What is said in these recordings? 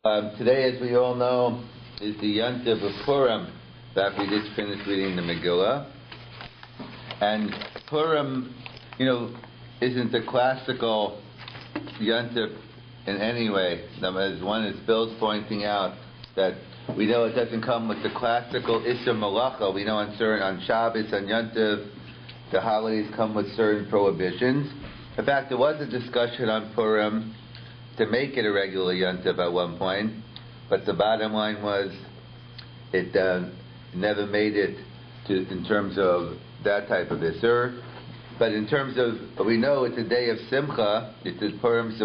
Today, as we all know, is the Yontiv of Purim. In fact, we just finished reading the Megillah. And Purim, isn't the classical Yontiv in any way. As one is Bill's pointing out, that we know it doesn't come with the classical Isser Malacha. We know on Shabbos, on Yontiv, the holidays come with certain prohibitions. In fact, there was a discussion on Purim to make it a regular Yontiv at one point, but the bottom line was it never made it in terms of that type of Isser. But in terms of, we know it's a day of Simcha. Purim's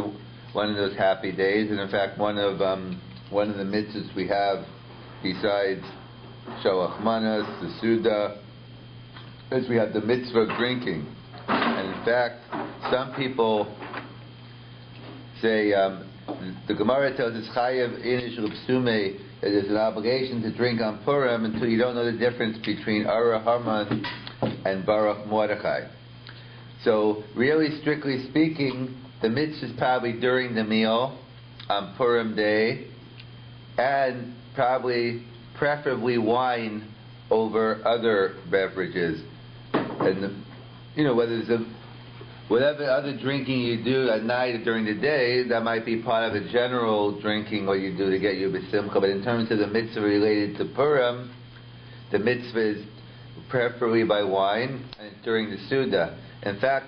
one of those happy days, and in fact one of the mitzvahs we have besides Shalach Manas, the Suda, is we have the mitzvah of drinking. And in fact, some people say, the Gemara tells us Chayev Inish Rupsume, that there's an obligation to drink on Purim until you don't know the difference between Ara Haman and Baruch Mordechai. So, really, strictly speaking, the mitzvah is probably during the meal on Purim day, and preferably wine over other beverages. And whatever other drinking you do at night or during the day, that might be part of a general drinking what you do to get you b'simcha. But in terms of the mitzvah related to Purim, the mitzvah is preferably by wine and during the Suda. In fact,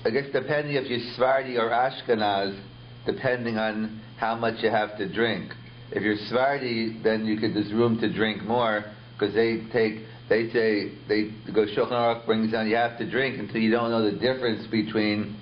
I guess depending if you're Sephardi or Ashkenaz, depending on how much you have to drink. If you're Sephardi, then there's room to drink more, because they say Shulchan Aruch brings down you have to drink until you don't know the difference between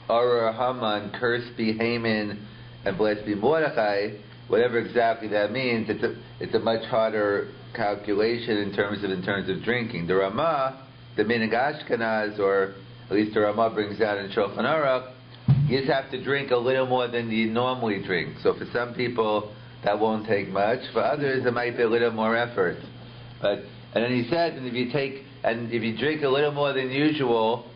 Ara Haman, cursed be Haman, and blessed be Mordechai. Whatever exactly that means, it's a much harder calculation in terms of drinking. The Ramah, the Minhag Ashkenaz, or at least the Ramah brings down in Shulchan Aruch, you just have to drink a little more than you normally drink. So for some people that won't take much. For others, it might be a little more effort. And then he said, if you drink a little more than usual,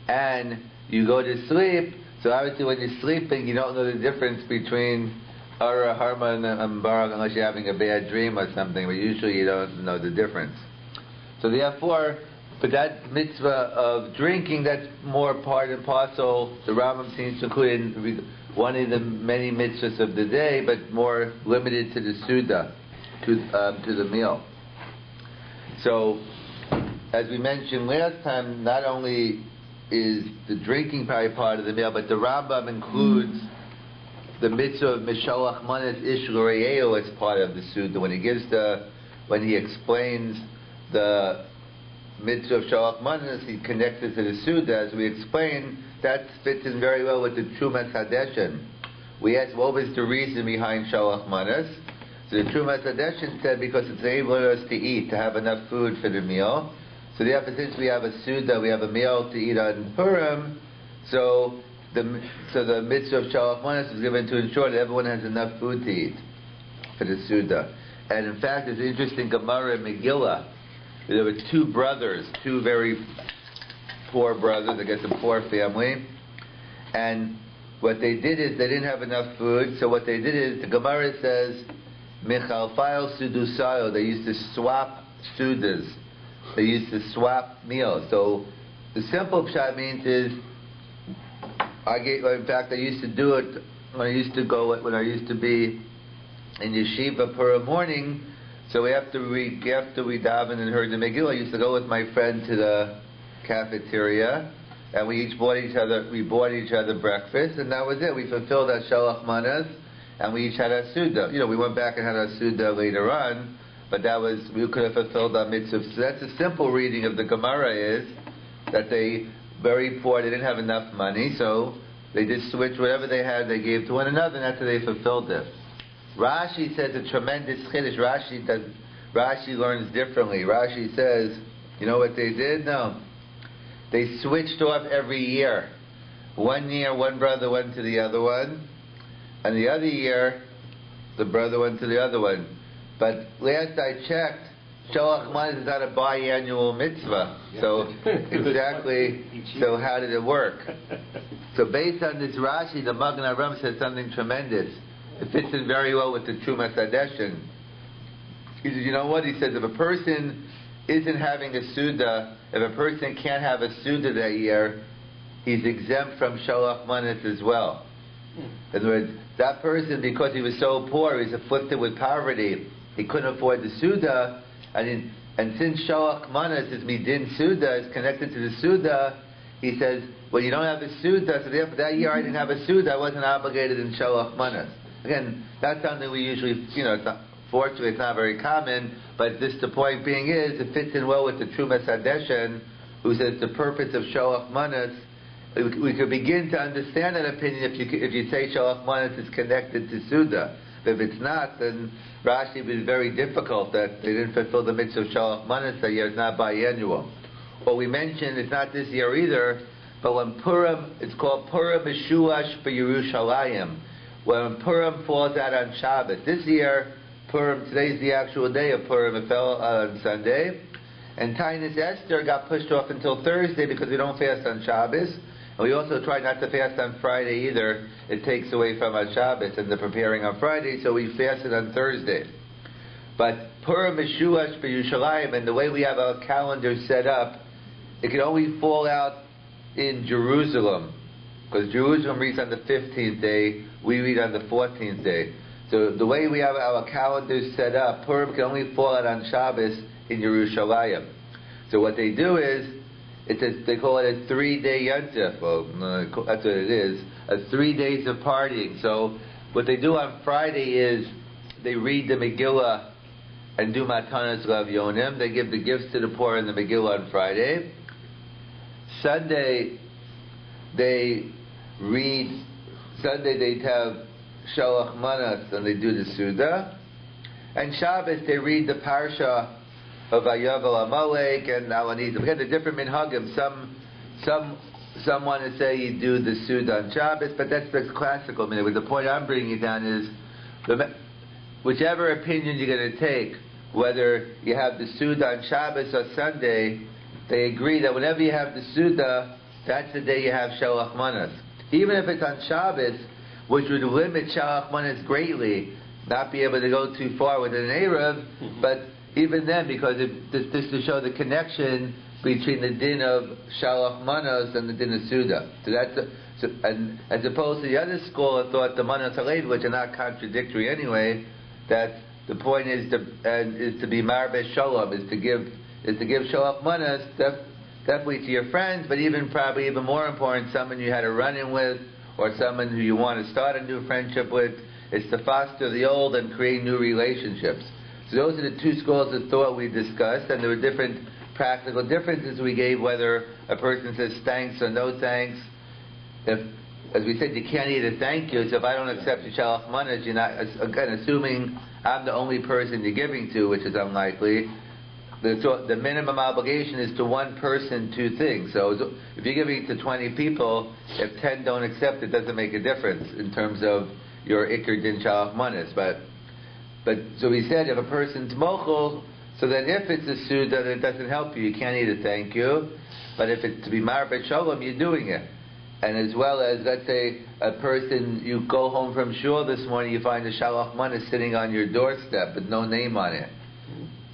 and you go to sleep, so obviously when you're sleeping, you don't know the difference between Ara, Harman, and Baruch unless you're having a bad dream or something, but usually you don't know the difference. So therefore, for that mitzvah of drinking, that's more part and parcel. The Rambam seems to include in one of the many mitzvahs of the day, but more limited to the Suda, to the meal. So, as we mentioned last time, not only is the drinking probably part of the meal, but the Rambam includes the mitzvah of Mishalach Manas Ish L'Re'eo as part of the Suda. When he explains the mitzvah of Shalach Manas, he connects it to the Suda. As we explained, that fits in very well with the Trumas Hadeshin. We asked what was the reason behind Shalach Manas. So the Trumas Hadeshin said because it's able us to eat, to have enough food for the meal. So therefore, since we have a Suda, we have a meal to eat on Purim, so the mitzvah of Shalach Manas is given to ensure that everyone has enough food to eat for the Suda. And in fact, there's an interesting Gemara in Megillah. There were two brothers, two very poor brothers, I guess a poor family. And what they did is they didn't have enough food, so what they did is, the Gemara says, Michalfail Sudusayo, they used to swap Sudas. They used to swap meals. So the simple pshat means is, in fact I used to do it when I used to be in yeshiva Purim morning. So after we davened and heard the Megillah, I used to go with my friend to the cafeteria, and we each bought each other breakfast, and that was it. We fulfilled our Shalach Manas, and we each had our Suda. We went back and had our Suda later on, but we could have fulfilled our mitzvah. So that's a simple reading of the Gemara, is that they very poor, they didn't have enough money, so they just switched whatever they had, they gave to one another, and that's how they fulfilled it. Rashi says a tremendous chiddush. Rashi learns differently. Rashi says, you know what they did? No. They switched off every year. One year, one brother went to the other one, and the other year, the brother went to the other one. But last I checked, Shalach Manas is not a biannual mitzvah. So exactly, so how did it work? So based on this Rashi, the Magen Avraham says something tremendous. it fits in very well with the Trumas Hadeshin. He says, you know what? He says, if a person isn't having a Suda, if a person can't have a Suda that year, he's exempt from Shalach Manas as well. In other words, that person, because he was so poor, he's afflicted with poverty, he couldn't afford the Suda, and since Shalach Manas is Midin Suda, is connected to the Suda, he says, well, you don't have a Suda, so therefore that year I didn't have a Suda, I wasn't obligated in Shalach Manas. Again, that's something we usually, it's not, fortunately it's not very common, but the point being is, it fits in well with the Trumas Hadeshin, who says the purpose of Shalach Manas, we could begin to understand that opinion if you say Shalach Manas is connected to Suda. But if it's not, then Rashi was very difficult that they didn't fulfill the mitzvah of Shalach Manas that year. It's not biannual. What we mentioned, it's not this year either, but when Purim, it's called Purim Meshuash B'Yerushalayim. When Purim falls out on Shabbos. This year, Purim, today's the actual day of Purim, it fell on Sunday. And Tainus Esther got pushed off until Thursday because we don't fast on Shabbos. And we also try not to fast on Friday either. It takes away from our Shabbos and the preparing on Friday, so we fasted on Thursday. But Purim Meshuash B'Yerushalayim, and the way we have our calendar set up, it can only fall out in Jerusalem, because Jerusalem reads on the 15th day, we read on the 14th day. So the way we have our calendar set up, Purim can only fall out on Shabbos in Yerushalayim. So what they do is, they call it a 3-day yontif. Well, that's what it is. 3 days of partying. So what they do on Friday is they read the Megillah and do Matanas Lavyonim. They give the gifts to the poor in the Megillah on Friday. Sunday they have Shalach Manas and they do the Suda. And Shabbos they read the Parsha of Vayavel Amalek and Alanisim. We got the different minhagim. Some want to say you do the Suda on Shabbos, but that's the classical minhag. The point I'm bringing down is, whichever opinion you're going to take, whether you have the Suda on Shabbos or Sunday, they agree that whenever you have the Suda, that's the day you have Shalach Manas. Even if it's on Shabbos, which would limit Shalach Manas greatly, not be able to go too far with an Erev, but even then, because this to show the connection between the din of Shalach Manas and the din of Suda. And as opposed to the other school that thought the Manas Halev, which are not contradictory anyway, that the point is to be Marbe Shalom, is to give Shalach Manas definitely to your friends, but probably even more important, someone you had a run-in with, or someone who you want to start a new friendship with. It's to foster the old and create new relationships. So those are the two schools of thought we discussed, and there were different practical differences we gave, whether a person says thanks or no thanks. If, as we said, you can't either thank you, so if I don't accept the Shalach Manas, you're not, again, assuming I'm the only person you're giving to, which is unlikely, the minimum obligation is to one person, 2 things. So if you're giving it to 20 people, if 10 don't accept it, doesn't make a difference in terms of your Iker Din Shalach Manas. But so we said if a person's mochel, so then if it's a Suda, then it doesn't help you. You can't either thank you, but if it's to be Marbet Shalom, you're doing it. And as well as, let's say, a person, you go home from shul this morning, you find the Shalach Manas sitting on your doorstep with no name on it.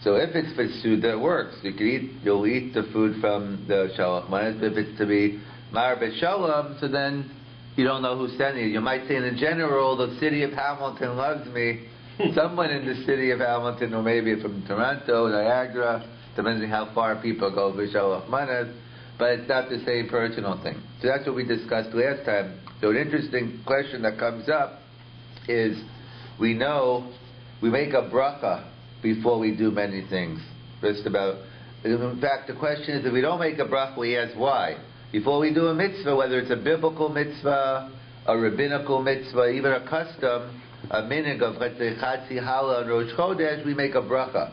So if it's for Suda, it works. You'll eat the food from the Shalach Manas. But if it's to be Marbet Shalom, so then you don't know who's sending it. You might say in general, the city of Hamilton loves me. Someone in the city of Hamilton, or maybe from Toronto, Niagara, depends on how far people go for Shalach Manas, but it's not the same personal thing. So that's what we discussed last time. So an interesting question that comes up is, we know we make a bracha before we do many things. In fact, the question is, if we don't make a bracha, we ask why. Before we do a mitzvah, whether it's a biblical mitzvah, a rabbinical mitzvah, even a custom, a minig of let's say Chatzi Hala and Rosh Chodesh, we make a bracha.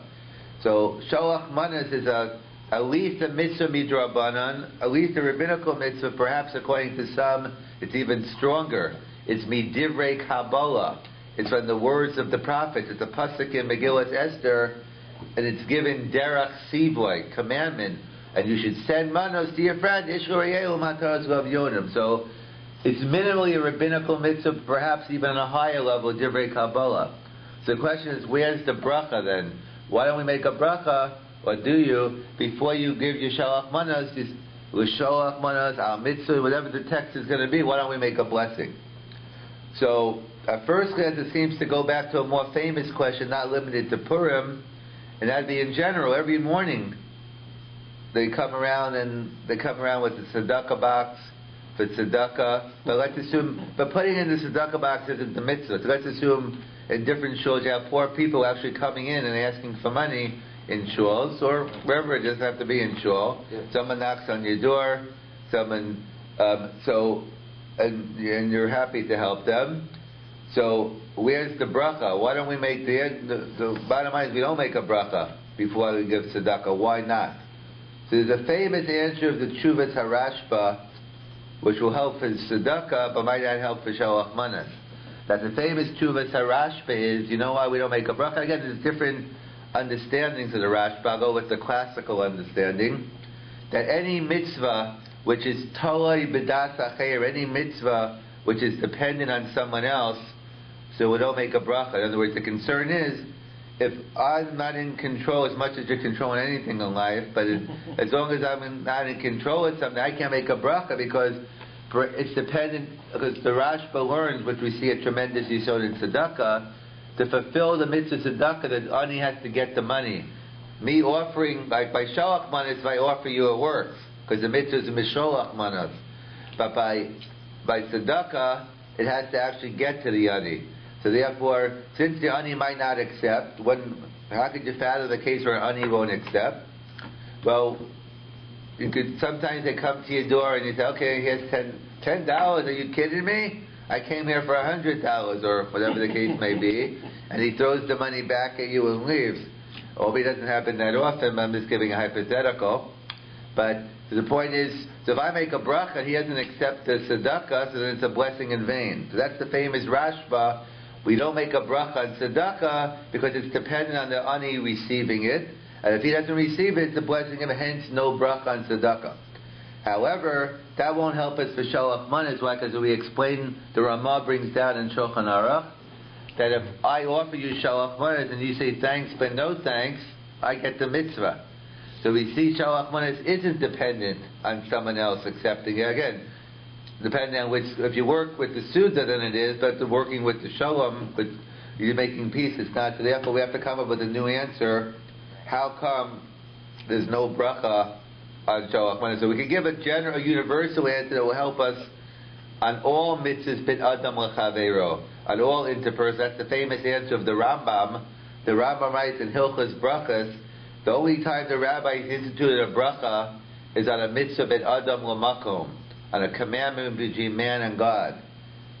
So Shalach Manas is at least a mitzvah midrabanan, at least a rabbinical mitzvah. Perhaps according to some, it's even stronger. It's midivrei Kabbalah. It's from the words of the prophets. It's a pasuk in Megillat Esther, and it's given derech sivoy, commandment, and you should send manos to your friend Ishur Yehul Mataras Vav Yonim. So It's minimally a rabbinical mitzvah, perhaps even on a higher level, divrei Kabbalah. So the question is, where's the bracha then? Why don't we make a bracha, or do you, before you give your shalach manas, just l'shalach manas, al mitzvah, whatever the text is going to be, why don't we make a blessing? So, at first glance, it seems to go back to a more famous question, not limited to Purim, and that'd be in general, every morning, they come around with the tzedakah box, for tzedakah, but let's assume, but putting in the tzedakah box isn't the mitzvah, so let's assume in different shuls you have poor people actually coming in and asking for money in shuls, or wherever, it doesn't have to be in shul. Yeah. Someone knocks on your door, and you're happy to help them. So where's the bracha? Why don't we make the bottom line is we don't make a bracha before we give tzedakah. Why not? So there's a famous answer of the Tshuvas Harashba, which will help for tzedakah, but might not help for shalach manas. That the famous Tshuvas Harashba is, you know why we don't make a bracha? Again, there's different understandings of the Rashba. I'll go with the classical understanding, that any mitzvah which is toloi b'das acher, any mitzvah which is dependent on someone else, so we don't make a bracha. In other words, the concern is, if I'm not in control as much as you're controlling anything in life, but as long as I'm not in control of something, I can't make a bracha because it's dependent, because the Rashba learns, which we see a tremendous yisod in tzedakah, to fulfill the mitzvah tzedakah, that ani has to get the money. Me offering, like by shalach manas, if I offer you, it works, because the mitzvah is a misholach manas. But by tzedakah, it has to actually get to the ani. So therefore, since the ani might not accept, how could you fathom the case where ani won't accept? Well, sometimes they come to your door and you say, okay, here's $10. Are you kidding me? I came here for $100 or whatever the case may be, and he throws the money back at you and leaves. Hope it doesn't happen that often. I'm just giving a hypothetical. But the point is, so if I make a bracha, he doesn't accept the tzedakah, so then it's a blessing in vain. So that's the famous Rashba. We don't make a bracha on tzedakah because it's dependent on the ani receiving it. And if he doesn't receive it, it's a blessing of hence no bracha on tzedakah. However, that won't help us for shalach manas. Why? Because we explain, the Ramah brings down in Shulchan Aruch, that if I offer you shalach manas and you say thanks but no thanks, I get the mitzvah. So we see shalach manas isn't dependent on someone else accepting it. Again, depending on which, if you work with the Suda, then it is, but working with the Shalom, but you're making peace, it's not. So therefore we have to come up with a new answer. How come there's no bracha on shalach manas? So we can give a general, universal answer that will help us on all mitzvahs bit adam l'chaveiro, on all interpersons. That's the famous answer of the Rambam. The Rambam writes in Hilchos Brachas, the only time the rabbis instituted a bracha is on a mitzvah bit adam l'makom, on a commandment between man and God.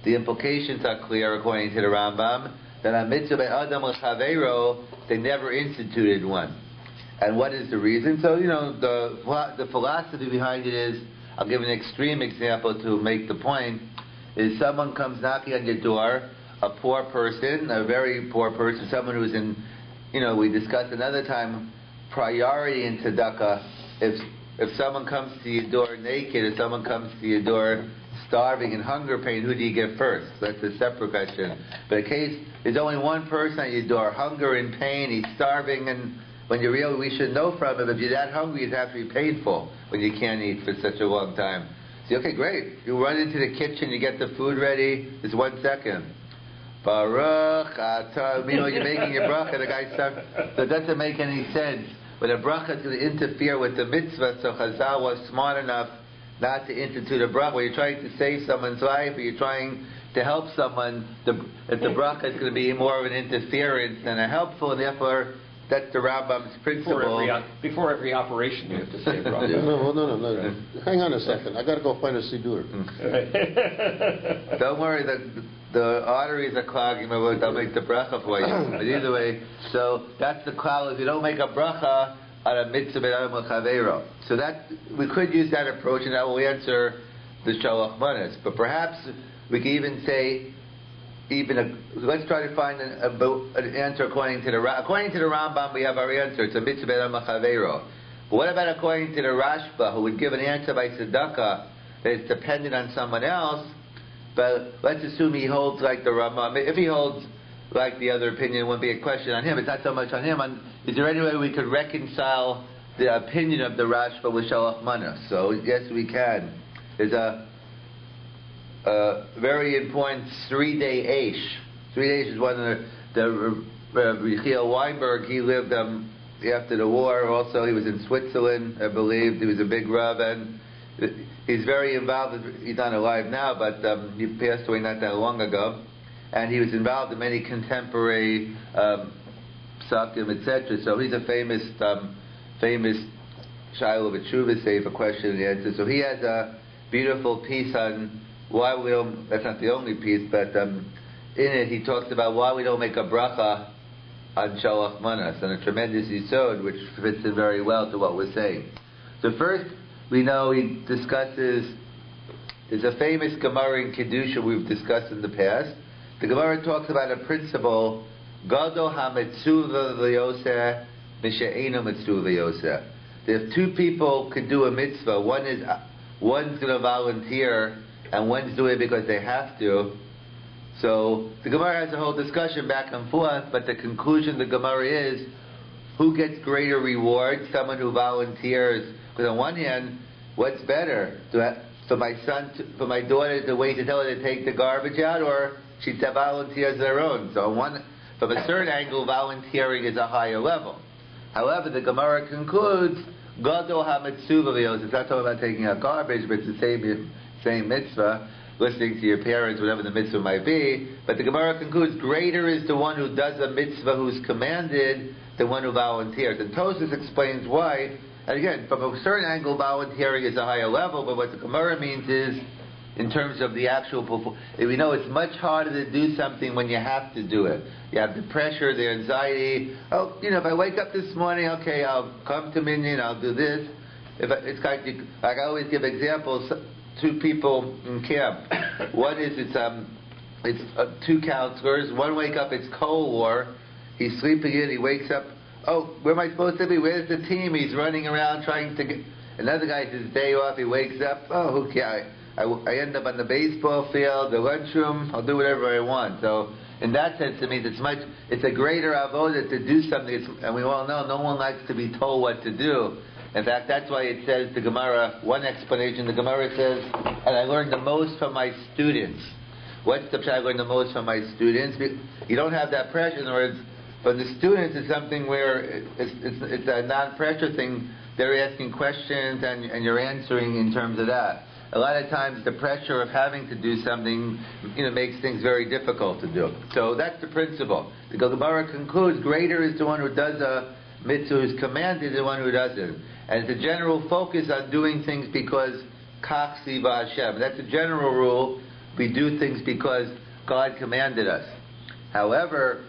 The implications are clear according to the Rambam, that on mitzvah bit adam l'chaveiro, they never instituted one. And what is the reason? So, the philosophy behind it is, I'll give an extreme example to make the point, is someone comes knocking on your door, a poor person, a very poor person, someone who's in, we discussed another time, priority in tzedakah. If someone comes to your door naked, or someone comes to your door starving and hunger pain, who do you get first? That's a separate question. But in case there's only one person at your door, hunger and pain, he's starving, and when we should know from him, if you're that hungry, you'd have to be paid for when you can't eat for such a long time. So, okay, great. You run into the kitchen, you get the food ready, it's 1 second. Baruch atah, you're making your bracha, the guy starts. So it doesn't make any sense. But a bracha is going to interfere with the mitzvah, so Chazal was smart enough not to institute a bracha. When you're trying to save someone's life, or you're trying to help someone, if the bracha is going to be more of an interference than a helpful, and therefore that's the Rambam's principle. Before every operation, you have to say a bracha. No. Hang on a second. I got to go find a siddur. Don't worry, the arteries are clogging. They'll make the bracha for you. But either way, so that's the klal. If you don't make a bracha on a mitzvah b'adam l'chaveiro, so that we could use that approach, and that will answer the shalach manas. But perhaps we could even say, let's try to find an answer according to the Rambam. We have our answer. It's a mitzvah b'adam l'chaveiro. But what about according to the Rashba, who would give an answer by tzedakah that is dependent on someone else? But let's assume he holds like the Rambam. If he holds like the other opinion, it wouldn't be a question on him. It's not so much on him. Is there any way we could reconcile the opinion of the Rashba with Shalach Mana? So yes, we can. There's a very important 3-day Aish. 3 days is one of the Yechiel Weinberg. He lived after the war. Also, he was in Switzerland, I believe. He was a big Rav, and he's very involved. He's not alive now, but he passed away not that long ago. And he was involved in many contemporary psakim, etc. So he's a famous Shiloh B'Tshuva Sefer question and answer. So he has a beautiful piece on why we don't. That's not the only piece, but in it he talks about why we don't make a bracha on Shalach Manas, and a tremendous yisod which fits in very well to what we're saying. So first, we know he discusses. There's a famous Gemara in Kedusha we've discussed in the past. The Gemara talks about a principle: Gadol hametzuva v'yoseh mishe'enu metzuva v'yoseh. If two people could do a mitzvah, one's going to volunteer and one's doing it because they have to. So the Gemara has a whole discussion back and forth, but the conclusion of the Gemara is who gets greater reward? Someone who volunteers. Because on one hand, what's better? For my daughter to wait to tell her to take the garbage out, or she volunteers their own? So from a certain angle, volunteering is a higher level. However, the Gemara concludes, Gadol ha-mitzvah v'yos. It's not talking about taking out garbage, but it's the same mitzvah, listening to your parents, whatever the mitzvah might be. But the Gemara concludes, greater is the one who does a mitzvah who's commanded than one who volunteers. And Tosfos explains why. And again, from a certain angle, volunteering is a higher level, but what the Gemara means is, in terms of the actual, we know it's much harder to do something when you have to do it. You have the pressure, the anxiety. Oh, if I wake up this morning, okay, I'll come to Minyan, I'll do this. It's like I always give examples. Two people in camp. One is it's two counselors. One wake up, it's Cold War. He's sleeping in. He wakes up. Oh, where am I supposed to be? Where's the team? He's running around trying to get. Another guy, it's his day off. He wakes up. Oh, who cares? I end up on the baseball field, the lunchroom. I'll do whatever I want. So, in that sense, it means it's a greater avodah to do something. And we all know no one likes to be told what to do. In fact, that's why it says the Gemara. One explanation, the Gemara says, and I learned the most from my students. What's the I learned the most from my students? You don't have that pressure. In other words, from the students, it's something where it's a non-pressure thing. They're asking questions and you're answering in terms of that. A lot of times the pressure of having to do something, makes things very difficult to do. So that's the principle. The Gemara concludes, greater is the one who does a mitzvah who's commanded than the one who doesn't. And it's a general focus on doing things because kach siva Hashem. That's a general rule. We do things because God commanded us. However,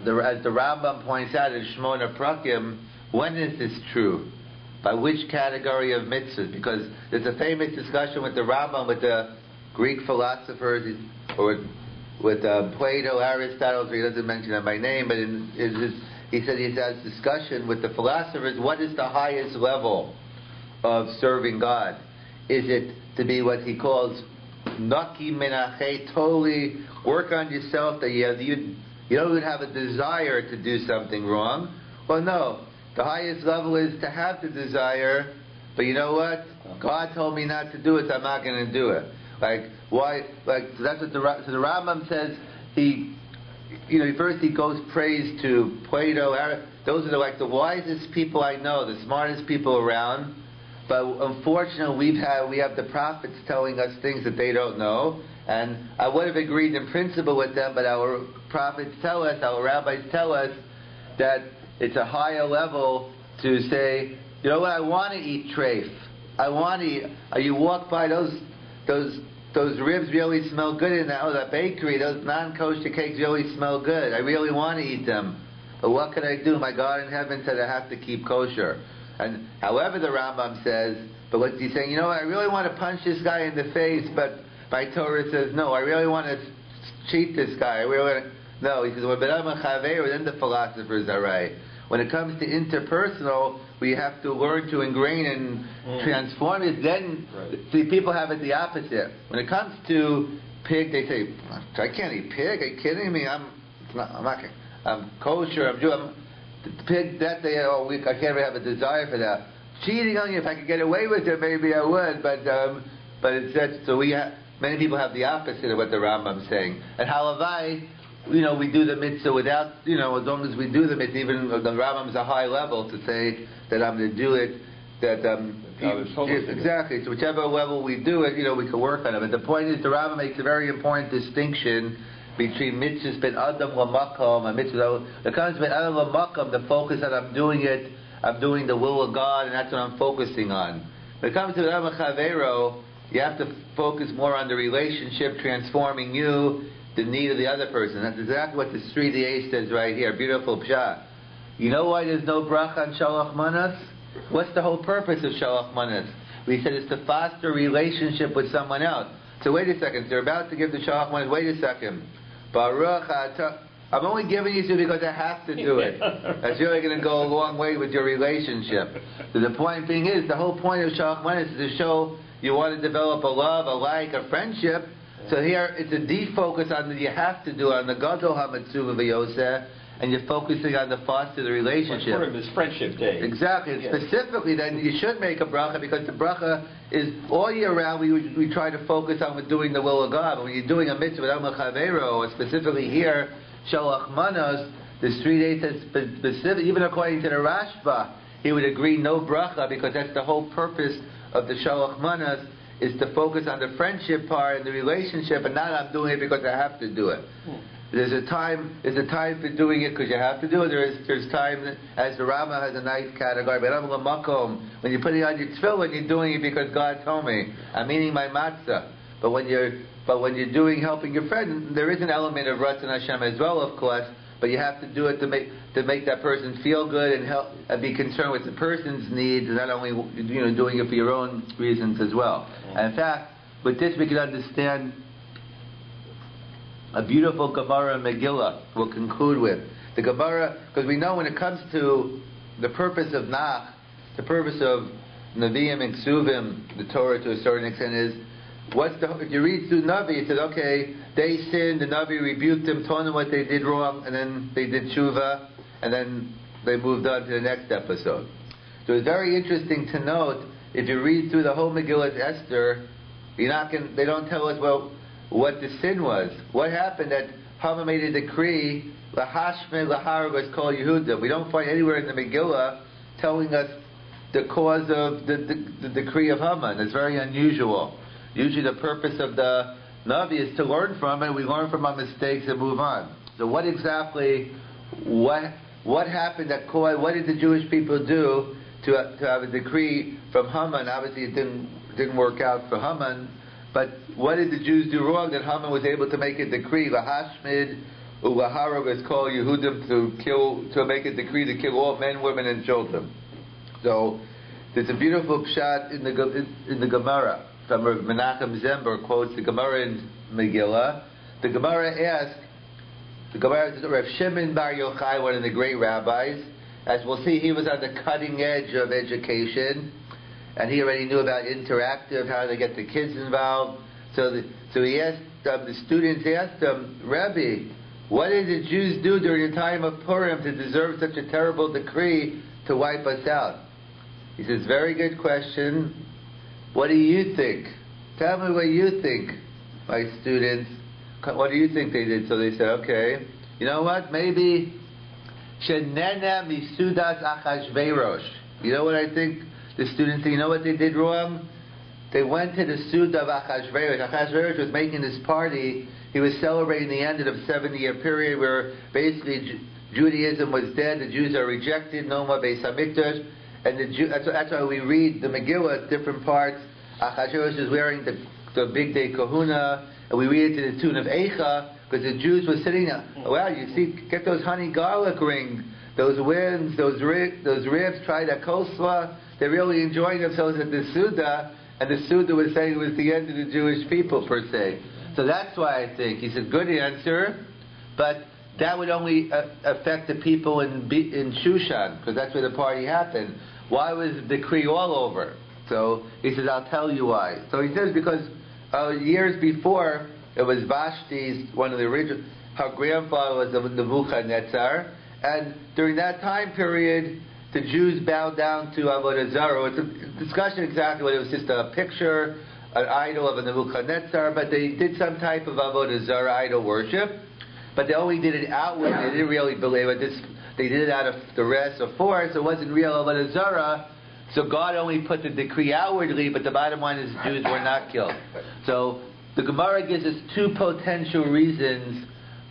as the Rambam points out in Shmona Prakim, when is this true? By which category of mitzvahs? Because there's a famous discussion with the Rambam, with the Greek philosophers, or with Plato, Aristotle, so he doesn't mention them by name, but he said he has discussion with the philosophers, what is the highest level of serving God? Is it to be what he calls naki menachei, totally work on yourself, that you don't even have a desire to do something wrong? Well, no. The highest level is to have the desire, but you know what? God told me not to do it, so I'm not going to do it. So that's what the Rambam says. First he goes praise to Plato. Those are the wisest people I know, the smartest people around. But unfortunately, we have the prophets telling us things that they don't know. And I would have agreed in principle with them, but our prophets tell us, our rabbis tell us, that it's a higher level to say, you know what, I want to eat treif. I want to eat. You walk by those ribs really smell good in that bakery. Those non-kosher cakes really smell good. I really want to eat them. But what can I do? My God in heaven said I have to keep kosher. And however, the Rambam says, but what he's saying, I really want to punch this guy in the face, but my Torah says no. I really want to cheat this guy. No, he says, then the philosophers are right. When it comes to interpersonal, we have to learn to ingrain and transform it. Then, see, people have it the opposite. When it comes to pig, they say, I can't eat pig. Are you kidding me? I'm kosher. I'm Jew. Pig that day all week. I can't really have a desire for that. Cheating on you, if I could get away with it, maybe I would. But it's that. So many people have the opposite of what the Rambam's saying. And halavai, we do the mitzvah without, as long as we do the mitzvah, even the Rambam's a high level to say that I'm going to do it. Exactly. So whichever level we do it, we can work on it. But the point is, the Rambam makes a very important distinction between mitzvahs ben adam lamakom and mitzvah. The concept ben adam lamakom, the focus that I'm doing it, I'm doing the will of God, and that's what I'm focusing on. When it comes to adam chavero, you have to focus more on the relationship transforming you, the need of the other person. That's exactly what the Sri Da says right here. Beautiful pshat. You know why there's no bracha on shalach manas? What's the whole purpose of shalach manas? We said it's to foster relationship with someone else. So wait a second. They're about to give the shalach manas. Wait a second. Baruch atah. I'm only giving you to because I have to do it. That's really going to go a long way with your relationship. So the point being is, the whole point of shalach manas is to show you want to develop a love, a like, a friendship. So here it's a defocus on the you have to do on the gadol hametzuva v'yoseh, and you're focusing on the foster the relationship. Part of this friendship day. Exactly. And specifically, then you should make a bracha because the bracha is all year round. We try to focus on with doing the will of God. But when you're doing a mitzvah with Amar Chavero, or specifically here shalach manas, the Sri Da says specific. Even according to the Rashba, he would agree no bracha because that's the whole purpose of the shalach manas, is to focus on the friendship part and the relationship, and not I'm doing it because I have to do it. There's a time for doing it because you have to do it. There's time, as the Rama has a nice category, but when you're putting on your tefillin, you're doing it because God told me. I'm eating my matzah. But when you're doing helping your friend, there is an element of Ratzon Hashem as well, of course. But you have to do it to make that person feel good and help and be concerned with the person's needs, and not only doing it for your own reasons as well. And in fact, with this we can understand a beautiful Gemara in Megillah. We'll conclude with the Gemara, because we know when it comes to the purpose of Nach, the purpose of Nevi'im and Ksuvim, the Torah to a certain extent is, if you read through Navi, it says, okay, they sinned, the Navi rebuked them, told them what they did wrong, and then they did tshuva, and then they moved on to the next episode. So it's very interesting to note, if you read through the whole Megillah Esther, they don't tell us, what the sin was. What happened that Haman made a decree, Lahashme Laharagos Kol Yehuda. We don't find anywhere in the Megillah telling us the cause of the decree of Haman. It's very unusual. Usually the purpose of the Navi is to learn from it. We learn from our mistakes and move on. So what happened that caused, what did the Jewish people do to have a decree from Haman? Obviously it didn't work out for Haman. But what did the Jews do wrong that Haman was able to make a decree, Lahashmid Ulaharog is called Yehudim, to make a decree to kill all men, women, and children? So there's a beautiful pshat in the Gemara. From Menachem Zember quotes the Gemara in Megillah. The Gemara asks, Rav Shimon Bar Yochai, one of the great rabbis, as we'll see, he was on the cutting edge of education. And he already knew about interactive, how to get the kids involved. So he asked, the students asked him, Rabbi, what did the Jews do during the time of Purim to deserve such a terrible decree to wipe us out? He says, very good question. What do you think? Tell me what you think, my students. What do you think they did? So they said, okay, you know what? Maybe Shenena Misudas Achashverosh. You know what I think? The students say, you know what they did wrong? They went to the Suda of Achashverosh. Achashverosh was making this party. He was celebrating the end of the 70-year period where basically Judaism was dead. The Jews are rejected. No more Beis Hamikdash. And that's why we read the Megillah, different parts. Achashverosh is wearing the big day kahuna. And we read it to the tune of Eicha because the Jews were sitting there. Wow, you see, get those honey garlic rings, those winds, those ribs, try that coleslaw. They're really enjoying themselves at the Suda, and the Suda was saying it was the end of the Jewish people, per se. So that's why I think, he said, good answer, but that would only affect the people in Shushan, because that's where the party happened. Why was the decree all over? So he says, I'll tell you why. So he says, because years before, It was Vashti's, one of the original, her grandfather was of Nebuchadnezzar, and during that time period, the Jews bowed down to Avodah Zarah. It's a discussion exactly what it was, just a picture, an idol of a Nebuchadnezzar, but they did some type of Avodah Zarah idol worship, but they only did it outward. They didn't really believe it. They did it out of duress or force. It wasn't real Avodah Zarah. So God only put the decree outwardly, but the bottom line is Jews were not killed. So the Gemara gives us two potential reasons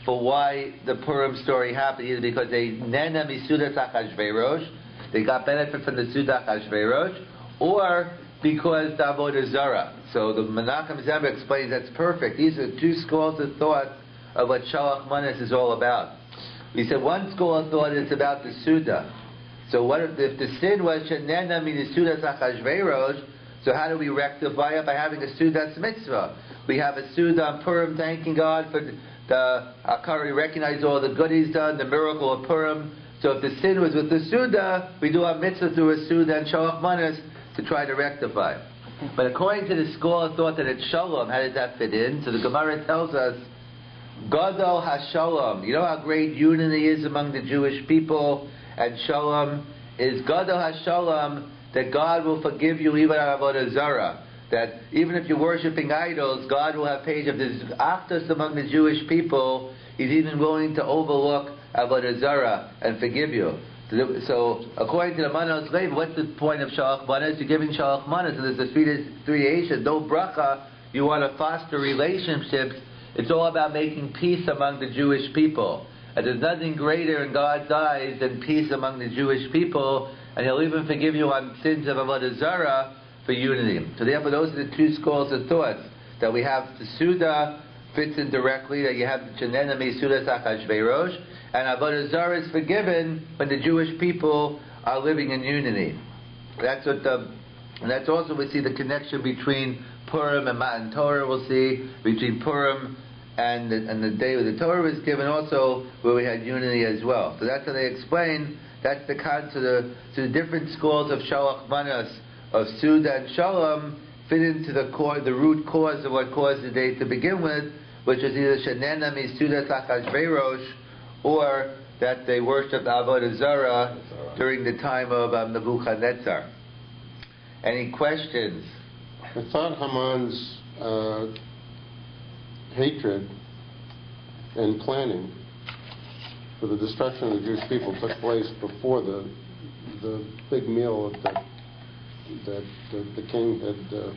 for why the Purim story happened. Either because they nena misudas Achashverosh, they got benefit from the Sudah Achashverosh, or because the Avodah Zarah. So the Menachem Zebra explains that's perfect. These are two schools of thought of what Shalach Manas is all about. We said one school of thought is about the Suda. So what if the sin was Shenena Minisudas Achashverosh? So how do we rectify it? By having a Sudas mitzvah. We have a Suda on Purim, thanking God for the Akari, recognize all the good He's done, the miracle of Purim. So if the sin was with the Suda, we do our mitzvah through a Suda and Shalach Manas to try to rectify. But according to the school of thought that it's Shalom, how does that fit in? So the Gemara tells us, Gadol HaShalom. You know how great unity is among the Jewish people, and Shalom is Gadol HaShalom, that God will forgive you even on Avodah Zarah. That even if you're worshipping idols, God will have patience. If there's achdus among the Jewish people, He's even willing to overlook Avodah Zarah and forgive you. So, according to the Manos Lev, what's the point of Shalach Manas? You're giving Shalach Manas, and there's the three Ashes, no bracha. You want to foster relationships. It's all about making peace among the Jewish people. And there's nothing greater in God's eyes than peace among the Jewish people, and He'll even forgive you on sins of Avodah Zarah for unity. So therefore, those are the two schools of thought, that we have the Suda fits in directly, that you have the Shenena Misudas Achashverosh, and Avodah Zarah is forgiven when the Jewish people are living in unity. That's what and that's also we see the connection between Purim and Matan Torah. We'll see between Purim and the day where the Torah was given, also where we had unity as well. So that's how they explain. That's the concept. The different schools of Shalach Manas, of Suda and Shalom, fit into the root cause of what caused the day to begin with, which is either Shenena Misudas Achashverosh, or that they worshipped Avodah Zarah during the time of Nebuchadnezzar. Any questions? I thought Haman's hatred and planning for the destruction of the Jewish people took place before the big meal that the king had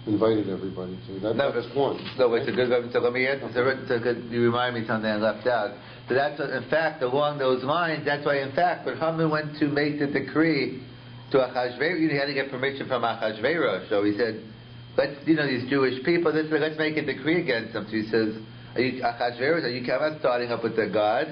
invited everybody to. That's one. No, it's a good one. So let me answer. You remind me something I left out. So that's what, in fact, along those lines, that's why, in fact, when Haman went to make the decree to Achashverosh, he had to get permission from Achashverosh. So he said, these Jewish people, let's make a decree against them. So he says, Achashverosh, are you starting up with the God?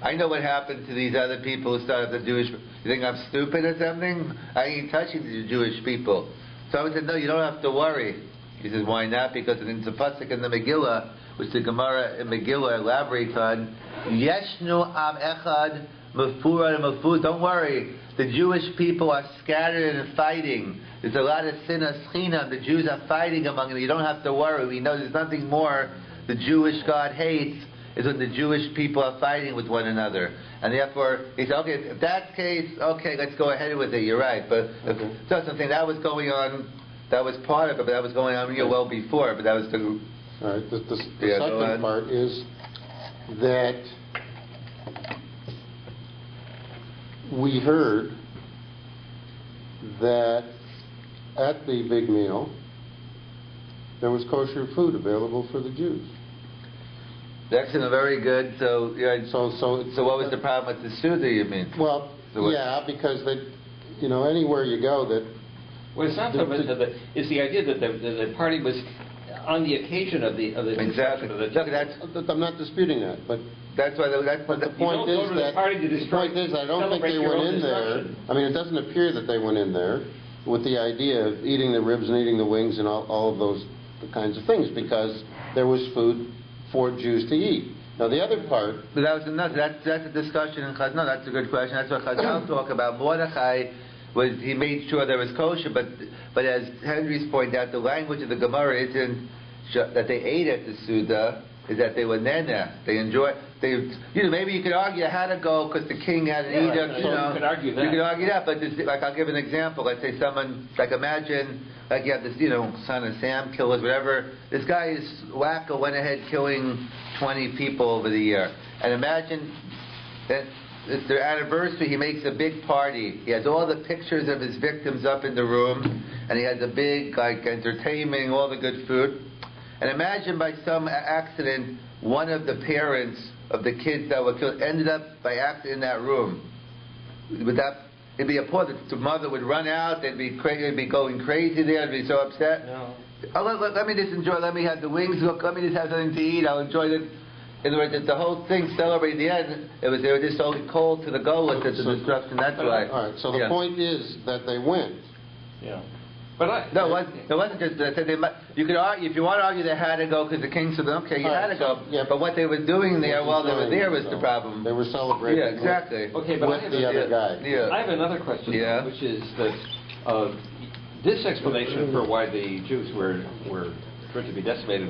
I know what happened to these other people who started the Jewish. You think I'm stupid or something? I ain't touching the Jewish people. So I said, no, you don't have to worry. He says, why not? Because it's a pasuk in the Megillah, which the Gemara in Megillah elaborates on. Yeshnu am echad mefura mefud. Don't worry. The Jewish people are scattered and fighting. There's a lot of sinas chinam. The Jews are fighting among them. You don't have to worry. We know there's nothing more the Jewish God hates is when the Jewish people are fighting with one another. And therefore, he said, okay, if that's the case, okay, let's go ahead with it, you're right. But so something that was going on, that was part of it, but that was going on well before, but that was the... All right, the second part is that we heard that at the big meal, there was kosher food available for the Jews. That's a very good. So what was the problem with the Suda? You mean? Well, because anywhere you go that. Well, it's not it's the idea that the party was on the occasion of the exactly. Look, I'm not disputing that, but that's why. But the point is that I don't think they went in there. I mean, it doesn't appear that they went in there with the idea of eating the ribs and eating the wings and all of those kinds of things, because there was food for Jews to eat. Now the other part... But that was that's a discussion in Chazal. No, that's a good question. That's what Chazal talk about. Mordechai, he made sure there was kosher, but as Henry's pointed out, the language of the Gemara isn't that they ate at the Suda is that they were nena. They enjoyed. Maybe you could argue it had to go because the king had an edict. You could argue that. You could argue that, but like I'll give an example. Let's say someone, like imagine, like you have this, son of Sam killers, whatever. This guy is wacko, went ahead killing 20 people over the year, and imagine that. It's their anniversary, he makes a big party. He has all the pictures of his victims up in the room, and he has a big, entertainment, all the good food. And imagine by some accident, one of the parents of the kids that were killed ended up by accident in that room. It'd be appalling. The mother would run out, they'd be going crazy there, they'd be so upset. No. Let me just enjoy, let me have the wings, let me just have something to eat, I'll enjoy it. In other words, the whole thing celebrated the end. They were just so cold to the goal with the destruction. That's why. All right. So the point is that they went. Yeah. It wasn't just that. You could argue, if you want to argue, they had to go because the king said, "Okay, you had to go." Yeah. But what they were doing there while they were there was the problem. They were celebrating. Yeah, exactly. Okay, but with the other guy. Yeah. I have another question, which is that this explanation for why the Jews were going to be decimated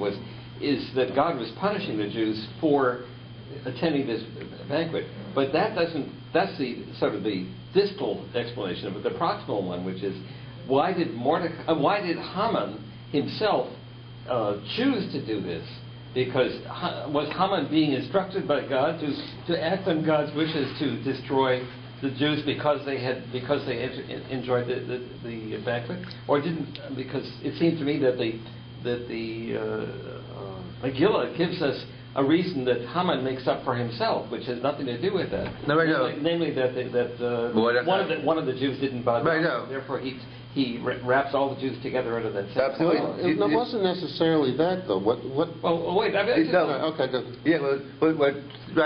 is that God was punishing the Jews for attending this banquet. But that's the sort of the distal explanation of it. The proximal one, which is why did Haman himself choose to do this? Because was Haman being instructed by God to act on God's wishes to destroy the Jews because they had enjoyed the banquet, or didn't? Because it seemed to me that the Megillah gives us a reason that Haman makes up for himself, which has nothing to do with that. No, right, no. Namely, one of the Jews didn't bow down. Right, no. Therefore, he wraps all the Jews together under that same. Absolutely. It wasn't necessarily that, though. What? Well, wait. Okay. Yeah.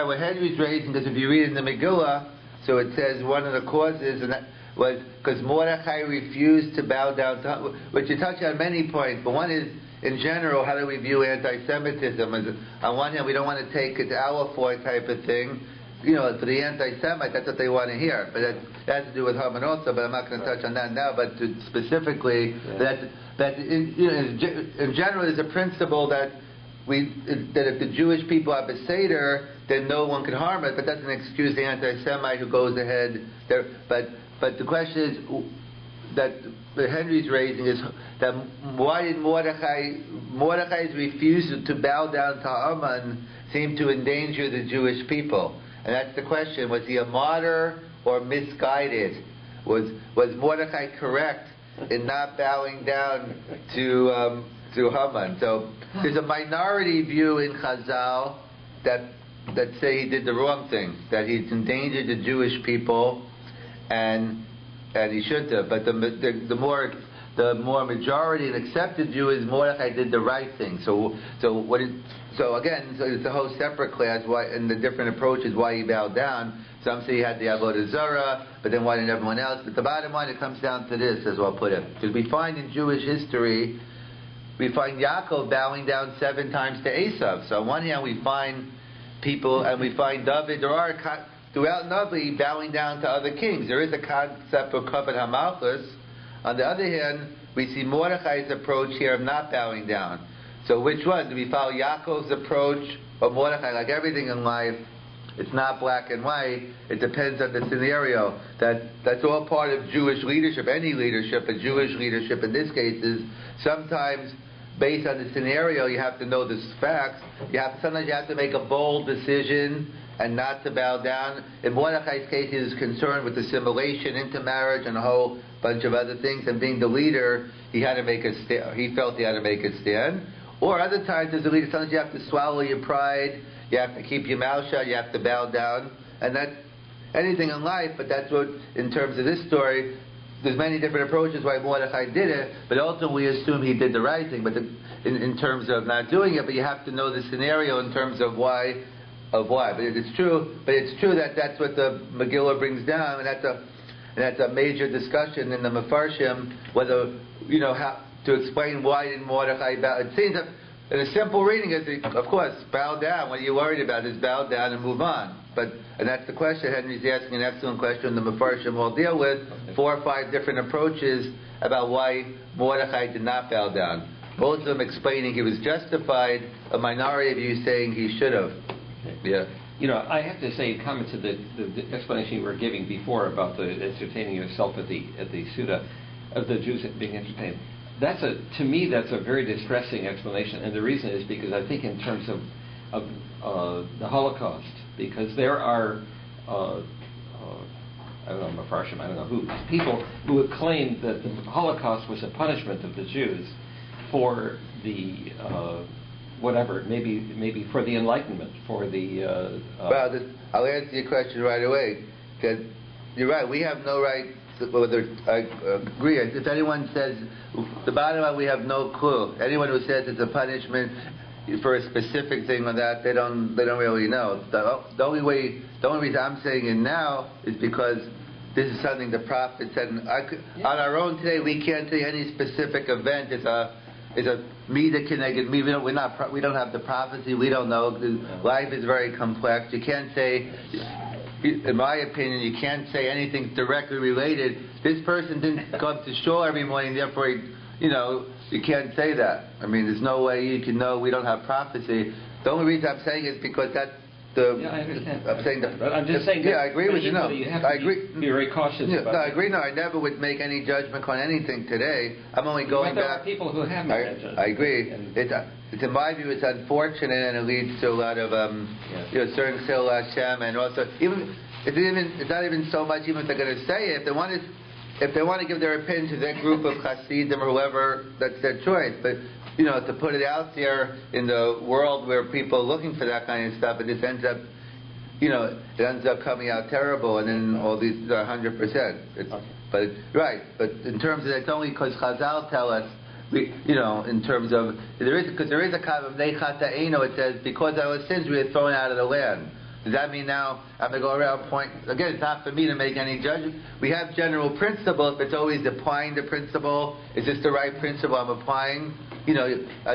What Henry's raising, because if you read in the Megillah, so it says one of the causes, and that was because Mordechai refused to bow down to, which you touch on many points, but one is, in general, how do we view anti-Semitism? On one hand, we don't want to take it to our for type of thing. For the anti-Semite, that's what they want to hear. But that has to do with Haman also, but I'm not going to touch on that now. But specifically, that in general, there's a principle that if the Jewish people have a Seder, then no one can harm it, but that doesn't excuse the anti-Semite who goes ahead there. But the question is, that Henry's raising is that why did Mordechai's refusal to bow down to Haman seem to endanger the Jewish people? And that's the question. Was he a martyr or misguided? Was Mordechai correct in not bowing down to Haman? So there's a minority view in Chazal that say he did the wrong thing, that he's endangered the Jewish people, and he shouldn't have. But the more majority and accepted view is Mordechai did the right thing. So it's a whole separate class. Why, and the different approaches why he bowed down. Some say he had the Avodah Zarah, but then why didn't everyone else? But the bottom line, it comes down to this, as I'll put it, because we find in Jewish history, we find Yaakov bowing down 7 times to Esav. So on one hand, we find people, and we find David. There are throughout Navi bowing down to other kings. There is a concept of Kavod HaMalchus. On the other hand, we see Mordechai's approach here of not bowing down. So which one? Do we follow Yaakov's approach or Mordechai? Like everything in life, it's not black and white. It depends on the scenario. That's all part of Jewish leadership, any leadership, but Jewish leadership in this case is sometimes based on the scenario, you have to know the facts. Sometimes you have to make a bold decision and not to bow down. In Mordechai's case, he was concerned with assimilation into marriage and a whole bunch of other things. And being the leader, he had to make a stand. He felt he had to make a stand. Or other times, as a leader, sometimes you have to swallow your pride. You have to keep your mouth shut. You have to bow down. And that's anything in life. But that's what, in terms of this story, there's many different approaches why Mordechai did it. But ultimately, we assume he did the right thing. But in terms of not doing it, but you have to know the scenario in terms of why. But it's true. But it's true that that's what the Megillah brings down, and that's a major discussion in the Mefarshim, whether how to explain why did Mordechai bow. It seems that in a simple reading is, of course, bow down. What are you worried about? Is bow down and move on. And that's the question. Henry's asking an excellent question. The Mefarshim will deal with 4 or 5 different approaches about why Mordechai did not bow down. both of them explaining he was justified, a minority of you saying he should have. Okay. Yeah. You know, I have to say, in comment to the explanation you were giving before about the entertaining yourself at the Suda, of the Jews being entertained, to me, that's a very distressing explanation, and the reason is because I think in terms of the Holocaust, because there are, I don't know, Mepharshim, I don't know who, people who have claimed that the Holocaust was a punishment of the Jews for the whatever, maybe for the Enlightenment, for the... well, I'll answer your question right away, because you're right, we have no right, I agree, if anyone says, the bottom line, we have no clue. Anyone who says it's a punishment for a specific thing or that, they don't really know. The only reason I'm saying it now is because this is something the prophet said. On our own today, we can't say any specific event. It's a mida keneged me. We don't have the prophecy. We don't know. Life is very complex. You can't say, in my opinion, you can't say anything directly related. This person didn't go up to shul every morning, therefore, you can't say that. I mean, there's no way you can know. We don't have prophecy. The only reason I'm saying it is because that's the... Yeah, I understand. I'm saying but I'm just saying that... Yeah, I agree with you. No, you have I to agree. Be very cautious about I agree. No, I never would make any judgment on anything today. I'm only going but there back... are people who have made that judgment. I agree. It's in my view, it's unfortunate, and it leads to a lot of certain Chil Hashem, and also it's not even so much even if they're going to say it. If they want to give their opinion to their group of Hasidim or whoever, that's their choice. But to put it out there in the world where people are looking for that kind of stuff, it just ends up, it ends up coming out terrible, and then all these 100%. But in terms of it's only because Chazal tell us, in terms of there is a kind of nechata'eno. It says because of our sins we are thrown out of the land. Does that mean now I'm going to go around point... Again, it's not for me to make any judgment. We have general principles, but it's always applying the principle. Is this the right principle I'm applying?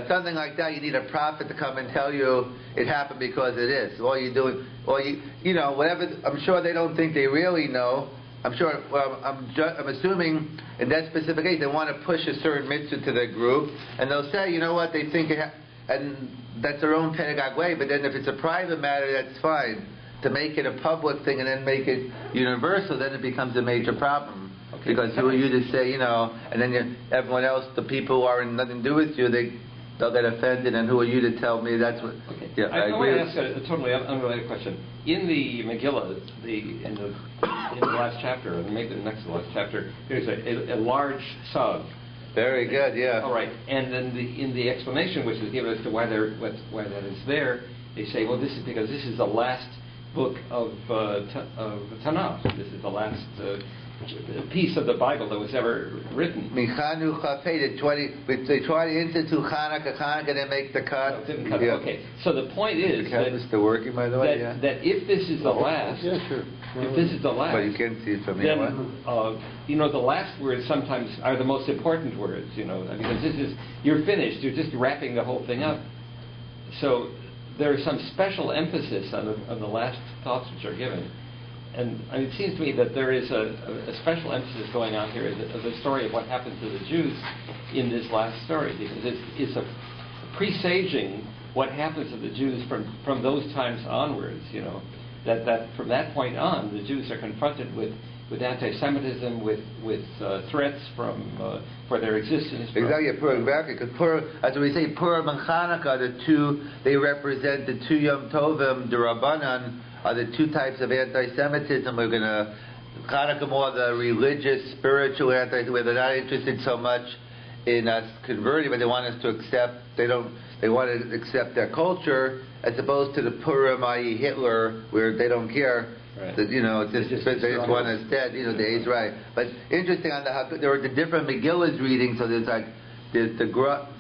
Something like that, you need a prophet to come and tell you it happened because it is. Whatever... I'm sure they don't think they really know. I'm sure... I'm assuming in that specific case, they want to push a certain mitzvah to their group, and they'll say, you know what, they think it... And that's their own pedagogic way, but then if it's a private matter, that's fine. To make it a public thing and then make it universal, then it becomes a major problem. Okay. Because who are you to say, and then everyone else, the people who are in nothing to do with you, they'll get offended, and who are you to tell me that's what... Okay. Yeah, I want to ask a totally unrelated question. In the Megillah, in the last chapter, and maybe the next to the last chapter, there's a large sub. Very good, yeah. All right, and then in the explanation, which is given as to why that is there, they say, well, this is because this is the last book of Tanakh. This is the last piece of the Bible that was ever written. Michanu Chafei, they try to institute Hanukkah didn't make the cut. No, didn't cut. Yeah. Okay, so the point is that still working, by the way. That if this is the last, sure. If this is the last, but you can't see it from here. Then the last words sometimes are the most important words. Because this is you're finished. You're just wrapping the whole thing up. So there is some special emphasis on the last thoughts which are given. And it seems to me that there is a special emphasis going on here of the story of what happened to the Jews in this last story, because it's a presaging what happens to the Jews from those times onwards. That from that point on, the Jews are confronted with anti-Semitism, with threats for their existence. Exactly, because as we say, Purim and Chanukah, they represent the two Yom Tovim, the Rabbanan, are the two types of anti-Semitism. We're going to Chanukah more the religious, spiritual anti-Semitism, where they're not interested so much in us converting, but they want us to accept. They want to accept their culture, as opposed to the Purim, i.e. Hitler, where they don't care. Right. That, they just want us dead. The age right. But interesting on there were the different Megillahs reading. So there's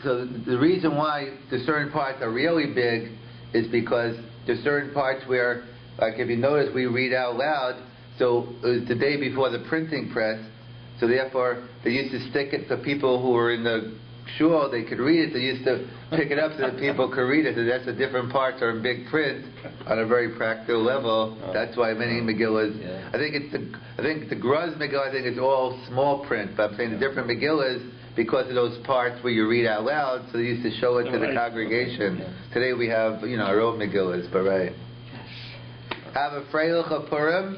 so the reason why the certain parts are really big is because there's certain parts where, like if you notice, we read out loud. So it was the day before the printing press. So therefore, they used to stick it to people who were in the shul. They could read it. They used to pick it up so that people could read it. So that's the different parts are in big print on a very practical level. That's why many Megillahs. Yeah. I think the Gruz Megillah. I think it's all small print. But I'm saying the different Megillahs because of those parts where you read out loud, so they used to show it to the congregation. Today we have, our own Megillas, but right. Have a Freilich of Purim.